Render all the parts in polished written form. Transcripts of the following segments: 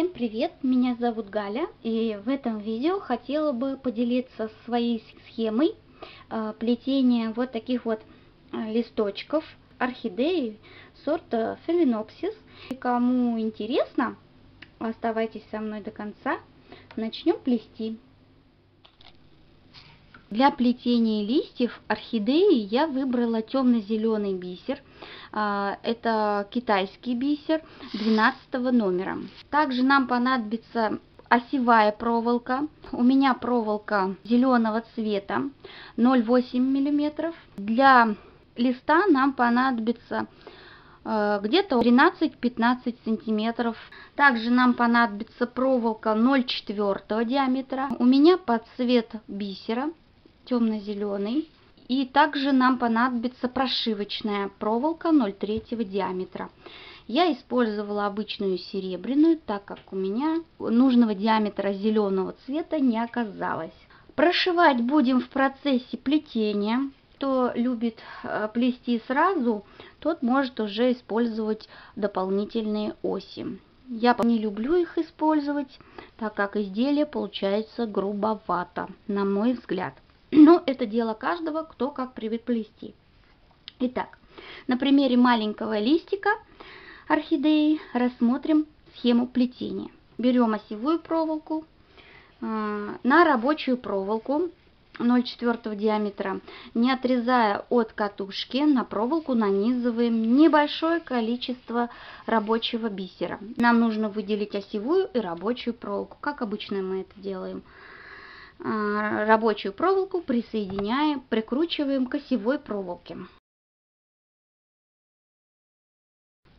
Всем привет, меня зовут Галя, и в этом видео хотела бы поделиться своей схемой плетения вот таких вот листочков орхидеи сорта Phalaenopsis. И кому интересно, оставайтесь со мной до конца, начнем плести. Для плетения листьев орхидеи я выбрала темно-зеленый бисер. Это китайский бисер 12 номера. Также нам понадобится осевая проволока. У меня проволока зеленого цвета 0,8 мм. Для листа нам понадобится где-то 13-15 сантиметров. Также нам понадобится проволока 0,4 диаметра. У меня под цвет бисера темно-зеленый. И также нам понадобится прошивочная проволока 0,3 диаметра. Я использовала обычную серебряную, так как у меня нужного диаметра зеленого цвета не оказалось. Прошивать будем в процессе плетения. Кто любит плести сразу, тот может уже использовать дополнительные оси. Я не люблю их использовать, так как изделие получается грубовато, на мой взгляд. Но это дело каждого, кто как привык плести. Итак, на примере маленького листика орхидеи рассмотрим схему плетения. Берем осевую проволоку, на рабочую проволоку 0,4 диаметра, не отрезая от катушки, на проволоку нанизываем небольшое количество рабочего бисера. Нам нужно выделить осевую и рабочую проволоку, как обычно мы это делаем. Рабочую проволоку присоединяем, прикручиваем к осевой проволоке.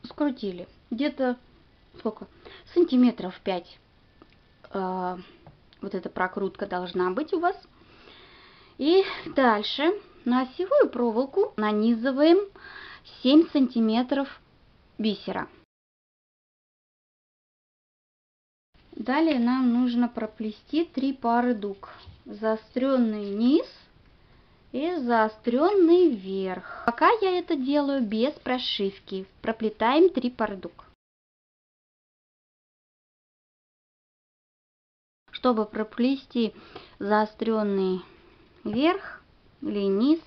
Скрутили где-то сколько? Сантиметров 5. Вот эта прокрутка должна быть у вас. И дальше на осевую проволоку нанизываем 7 сантиметров бисера. Далее нам нужно проплести 3 пары дуг. Заостренный низ и заостренный верх. Пока я это делаю без прошивки. Проплетаем 3 пары дуг. Чтобы проплести заостренный верх или низ,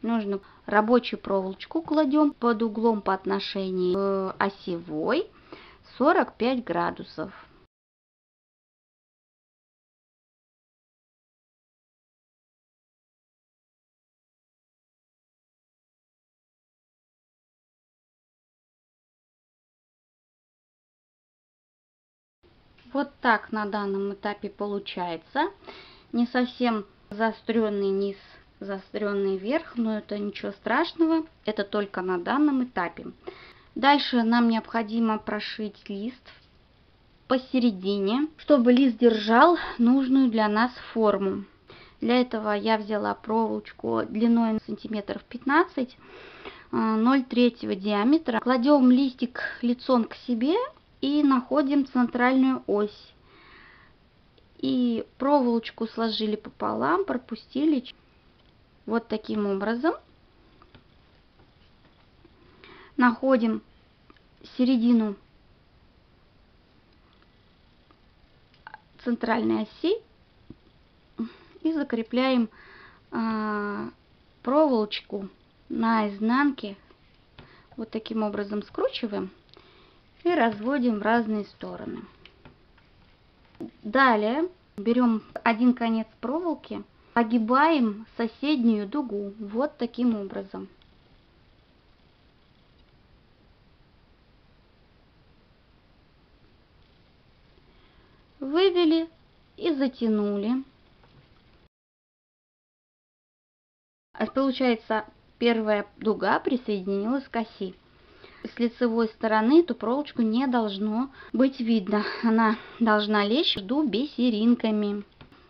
нужно рабочую проволочку кладем под углом по отношению к осевой 45 градусов. Вот так на данном этапе получается. Не совсем заостренный низ, заостренный верх, но это ничего страшного. Это только на данном этапе. Дальше нам необходимо прошить лист посередине, чтобы лист держал нужную для нас форму. Для этого я взяла проволочку длиной сантиметров 15, 0,3 диаметра. Кладем листик лицом к себе и находим центральную ось. И проволочку сложили пополам, пропустили вот таким образом. Находим середину центральной оси и закрепляем проволочку на изнанке. Вот таким образом скручиваем и разводим в разные стороны. Далее берем один конец проволоки, огибаем соседнюю дугу вот таким образом. Вывели и затянули. Получается, первая дуга присоединилась к оси. С лицевой стороны эту проволочку не должно быть видно. Она должна лечь между бисеринками.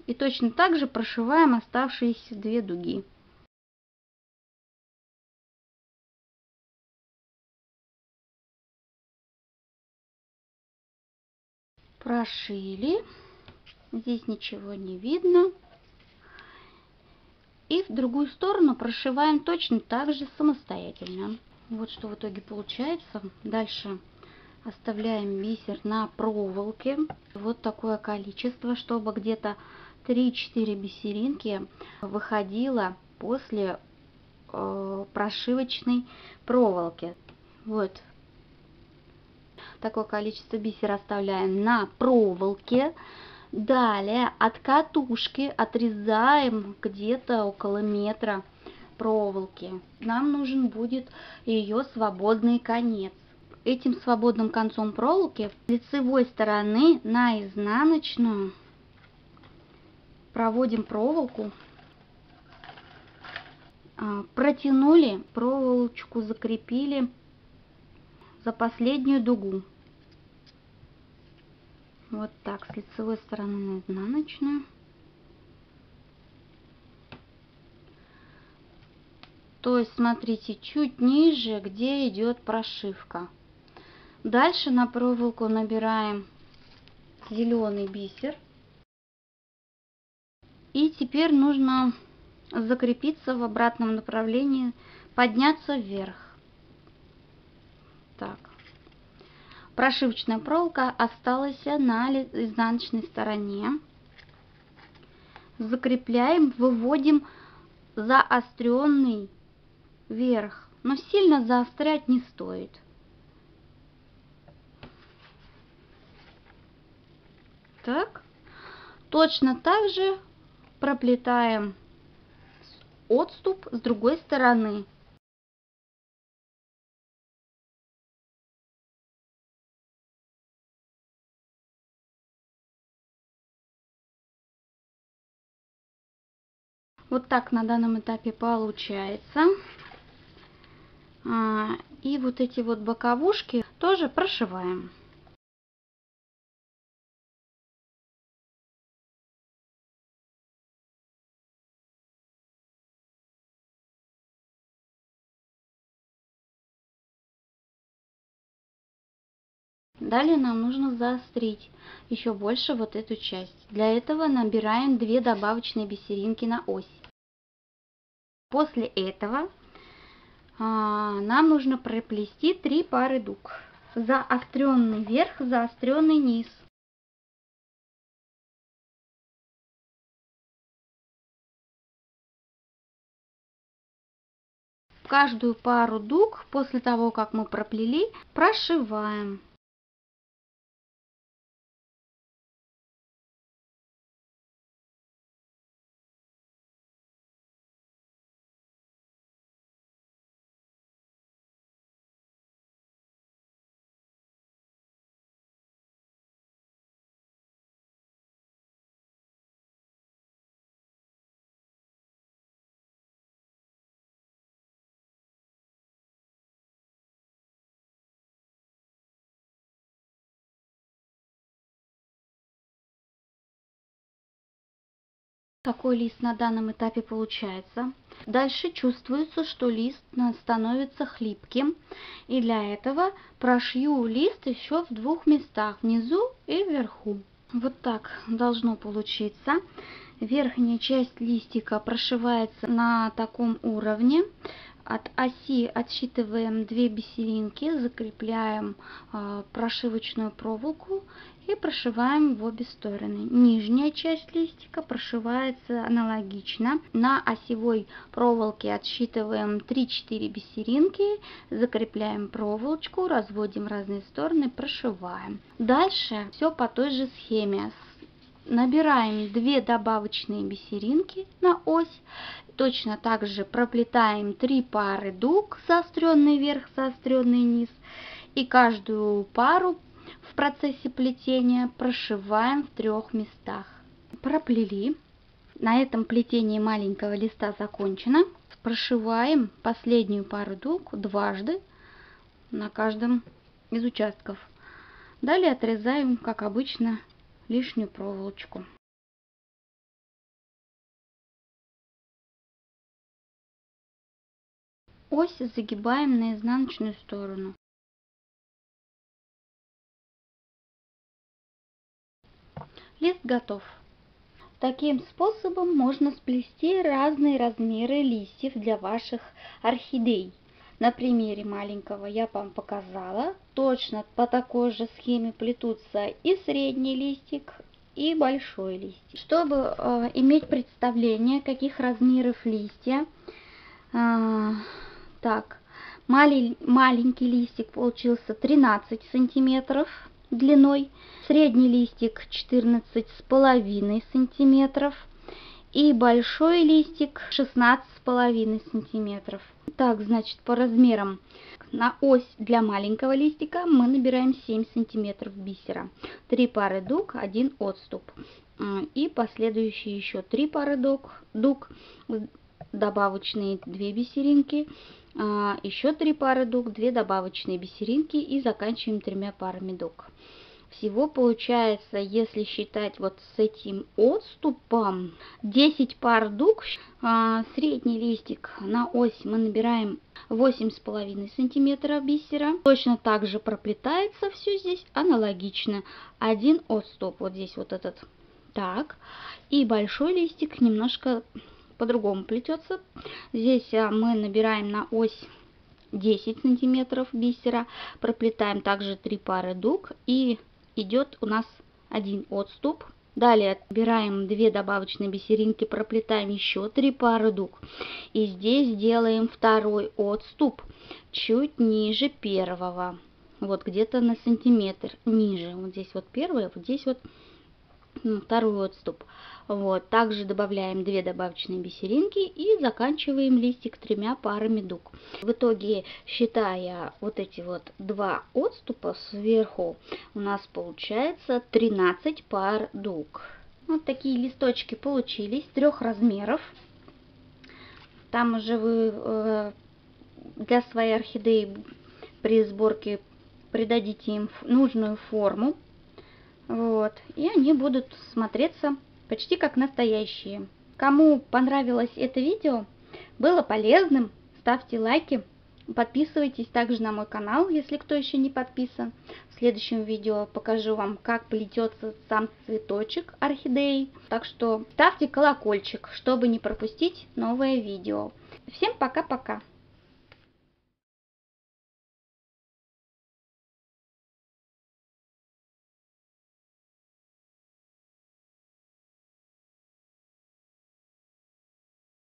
И точно так же прошиваем оставшиеся 2 дуги. Прошили. Здесь ничего не видно. И в другую сторону прошиваем точно так же самостоятельно. Вот что в итоге получается. Дальше Оставляем бисер на проволоке. Вот такое количество, чтобы где-то 3-4 бисеринки выходило после прошивочной проволоки. Вот такое количество бисера оставляем на проволоке. Далее от катушки отрезаем где-то около метра проволоки. Нам нужен будет ее свободный конец. Этим свободным концом проволоки с лицевой стороны на изнаночную проводим проволоку, протянули проволочку, закрепили за последнюю дугу. Вот так, с лицевой стороны на изнаночную. То есть, смотрите, чуть ниже, где идет прошивка. Дальше на проволоку набираем зеленый бисер. И теперь нужно закрепиться в обратном направлении, подняться вверх. Так. Прошивочная проволока осталась на изнаночной стороне. Закрепляем, выводим заостренный вверх, но сильно заострять не стоит. Так, точно так же проплетаем отступ с другой стороны. Вот так на данном этапе получается. И вот эти вот боковушки тоже прошиваем. Далее нам нужно заострить еще больше вот эту часть. Для этого набираем 2 добавочные бисеринки на ось. После этого нам нужно проплести 3 пары дуг. Заостренный верх, заостренный низ. Каждую пару дуг после того, как мы проплели, прошиваем. Такой лист на данном этапе получается. Дальше чувствуется, что лист становится хлипким. И для этого прошью лист еще в 2 местах, внизу и вверху. Вот так должно получиться. Верхняя часть листика прошивается на таком уровне. От оси отсчитываем 2 бисеринки, закрепляем прошивочную проволоку и прошиваем в обе стороны. Нижняя часть листика прошивается аналогично. На осевой проволоке отсчитываем 3-4 бисеринки, закрепляем проволочку, разводим в разные стороны, прошиваем. Дальше все по той же схеме. Набираем 2 добавочные бисеринки на ось. Точно так же проплетаем 3 пары дуг, заостренный верх, заостренный низ. И каждую пару в процессе плетения прошиваем в 3 местах. Проплели. На этом плетение маленького листа закончено. Прошиваем последнюю пару дуг дважды на каждом из участков. Далее отрезаем, как обычно, лишнюю проволочку. Ось загибаем на изнаночную сторону. Лист готов. Таким способом можно сплести разные размеры листьев для ваших орхидей. На примере маленького я вам показала. Точно по такой же схеме плетутся и средний листик, и большой листик. Чтобы иметь представление, каких размеров листья, так, маленький листик получился 13 сантиметров длиной, средний листик 14,5 сантиметров и большой листик 16,5 сантиметров. Так, значит, по размерам на ось для маленького листика мы набираем 7 сантиметров бисера, 3 пары дуг, 1 отступ и последующие еще 3 пары дуг, добавочные 2 бисеринки, еще 3 пары дуг, 2 добавочные бисеринки и заканчиваем 3 парами дуг. Всего получается, если считать вот с этим отступом, 10 пар дуг. Средний листик на ось мы набираем 8,5 сантиметра бисера. Точно так же проплетается все здесь аналогично. 1 отступ, вот здесь вот этот. Так, и большой листик немножко по-другому плетется. Здесь мы набираем на ось 10 сантиметров бисера, проплетаем также 3 пары дуг и идет у нас 1 отступ. Далее отбираем 2 добавочные бисеринки, проплетаем еще 3 пары дуг. И здесь делаем второй отступ чуть ниже первого. Вот где-то на сантиметр ниже. Вот здесь вот первый, вот здесь вот второй отступ. Вот, также добавляем 2 добавочные бисеринки и заканчиваем листик 3 парами дуг. В итоге, считая вот эти вот 2 отступа сверху, у нас получается 13 пар дуг. Вот такие листочки получились 3 размеров. Там уже вы для своей орхидеи при сборке придадите им нужную форму. Вот, и они будут смотреться почти как настоящие. Кому понравилось это видео, было полезным, ставьте лайки, подписывайтесь также на мой канал, если кто еще не подписан. В следующем видео покажу вам, как плетется сам цветочек орхидеи. Так что ставьте колокольчик, чтобы не пропустить новое видео. Всем пока-пока!